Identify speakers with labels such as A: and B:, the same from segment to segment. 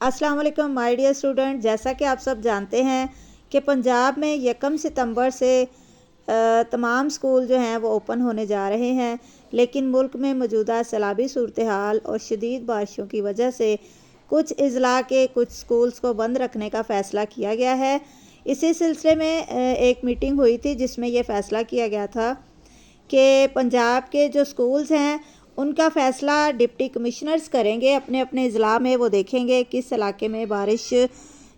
A: अस्सलाम वालेकुम my dear student. जैसा कि आप सब जानते हैं कि पंजाब में 1 सितंबर से तमाम स्कूल जो हैं वो ओपन होने जा रहे हैं, लेकिन मुल्क में मौजूदा सैलाबी सूरत हाल और शदीद बारिशों की वजह से कुछ अजला के कुछ स्कूल्स को बंद रखने का फ़ैसला किया गया है। इसी सिलसिले में एक मीटिंग हुई थी जिसमें यह फ़ैसला किया गया था कि पंजाब के जो स्कूल्स हैं उनका फ़ैसला डिप्टी कमिश्नर्स करेंगे। अपने अपने अजला में वो देखेंगे किस इलाके में बारिश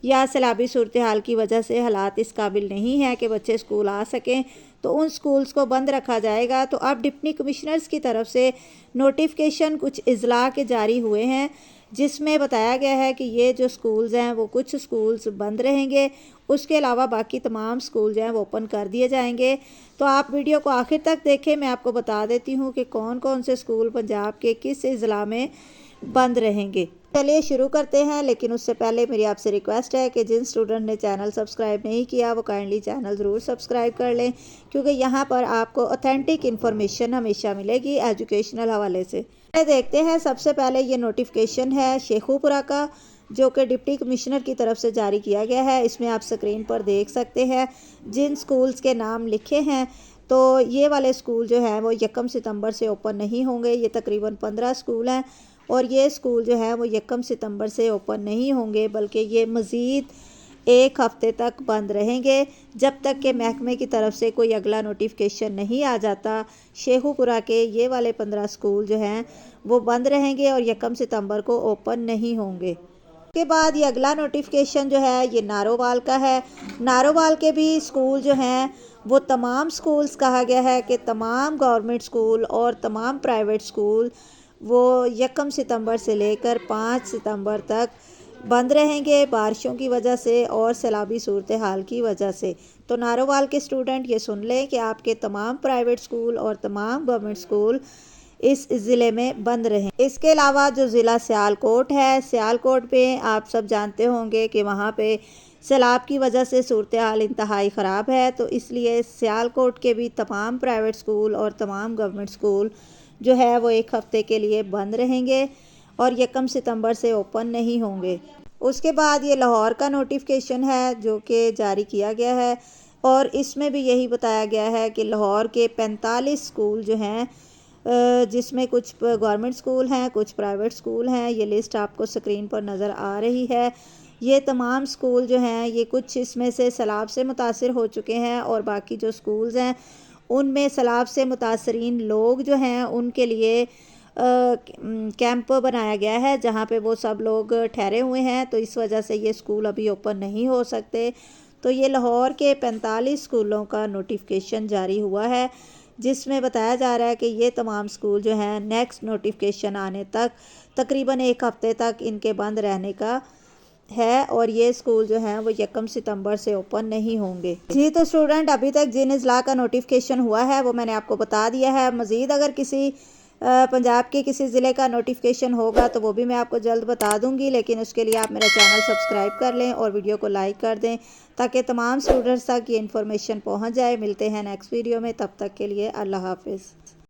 A: या सैलाबी सूरत हाल की वजह से हालात इस काबिल नहीं है कि बच्चे स्कूल आ सकें, तो उन स्कूल्स को बंद रखा जाएगा। तो अब डिप्टी कमिश्नर्स की तरफ से नोटिफिकेशन कुछ अजला के जारी हुए हैं जिसमें बताया गया है कि ये जो स्कूल्स हैं वो कुछ स्कूल्स बंद रहेंगे, उसके अलावा बाकी तमाम स्कूल जो हैं वो ओपन कर दिए जाएंगे। तो आप वीडियो को आखिर तक देखें। मैं आपको बता देती हूँ कि कौन कौन से स्कूल पंजाब के किस अजला में बंद रहेंगे। चलिए शुरू करते हैं, लेकिन उससे पहले मेरी आपसे रिक्वेस्ट है कि जिन स्टूडेंट ने चैनल सब्सक्राइब नहीं किया वो काइंडली चैनल ज़रूर सब्सक्राइब कर लें, क्योंकि यहाँ पर आपको ऑथेंटिक इन्फॉर्मेशन हमेशा मिलेगी एजुकेशनल हवाले से। देखते हैं, सबसे पहले ये नोटिफिकेशन है शेखुपुरा का, जो कि डिप्टी कमिश्नर की तरफ से जारी किया गया है। इसमें आप स्क्रीन पर देख सकते हैं जिन स्कूल्स के नाम लिखे हैं। तो ये वाले स्कूल जो हैं वो 1 सितंबर से ओपन नहीं होंगे। ये तकरीबन 15 स्कूल हैं और ये स्कूल जो है वो 1 सितंबर से ओपन नहीं होंगे, बल्कि ये मज़ीद 1 हफ़्ते तक बंद रहेंगे जब तक कि महकमे की तरफ से कोई अगला नोटिफिकेशन नहीं आ जाता। शेखुपुरा के ये वाले 15 स्कूल जो हैं वो बंद रहेंगे और 1 सितंबर को ओपन नहीं होंगे। के बाद ये अगला नोटिफिकेशन जो है ये नारोवाल का है। नारोवाल के भी स्कूल जो हैं वो तमाम स्कूल्स कहा गया है कि तमाम गवर्नमेंट स्कूल और तमाम प्राइवेट स्कूल वो 1 सितंबर से लेकर 5 सितंबर तक बंद रहेंगे बारिशों की वजह से और सैलाबी सूरत हाल की वजह से। तो नारोवाल के स्टूडेंट ये सुन लें कि आपके तमाम प्राइवेट स्कूल और तमाम गवर्नमेंट स्कूल इस ज़िले में बंद रहें। इसके अलावा जो ज़िला सियालकोट है, सियालकोट में आप सब जानते होंगे कि वहाँ पे सैलाब की वजह से सूरत हाल इंतहाई ख़राब है, तो इसलिए सियालकोट के भी तमाम प्राइवेट स्कूल और तमाम गवर्नमेंट स्कूल जो है वो 1 हफ़्ते के लिए बंद रहेंगे और 1 सितंबर से ओपन नहीं होंगे। उसके बाद ये लाहौर का नोटिफिकेशन है जो कि जारी किया गया है और इसमें भी यही बताया गया है कि लाहौर के 45 स्कूल जो हैं, जिसमें कुछ गवर्नमेंट स्कूल हैं, कुछ प्राइवेट स्कूल हैं। ये लिस्ट आपको स्क्रीन पर नज़र आ रही है। ये तमाम स्कूल जो हैं ये कुछ इसमें से सैलाब से मुतासिर हो चुके हैं और बाकी जो स्कूल्स हैं उनमें सैलाब से मुतासरीन लोग जो हैं उनके लिए कैंप बनाया गया है जहाँ पे वो सब लोग ठहरे हुए हैं। तो इस वजह से ये स्कूल अभी ओपन नहीं हो सकते। तो ये लाहौर के 45 स्कूलों का नोटिफिकेशन जारी हुआ है जिसमें बताया जा रहा है कि ये तमाम स्कूल जो हैं नेक्स्ट नोटिफिकेशन आने तक तकरीबन 1 हफ़्ते तक इनके बंद रहने का है और ये स्कूल जो हैं वो 1 सितंबर से ओपन नहीं होंगे। जी तो स्टूडेंट, अभी तक जिन अजला का नोटिफिकेशन हुआ है वो मैंने आपको बता दिया है। मज़ीद अगर किसी पंजाब के किसी ज़िले का नोटिफिकेशन होगा तो वो भी मैं आपको जल्द बता दूंगी, लेकिन उसके लिए आप मेरा चैनल सब्सक्राइब कर लें और वीडियो को लाइक कर दें ताकि तमाम स्टूडेंट्स तक ये इन्फॉर्मेशन पहुंच जाए। मिलते हैं नेक्स्ट वीडियो में, तब तक के लिए अल्लाह हाफिज़।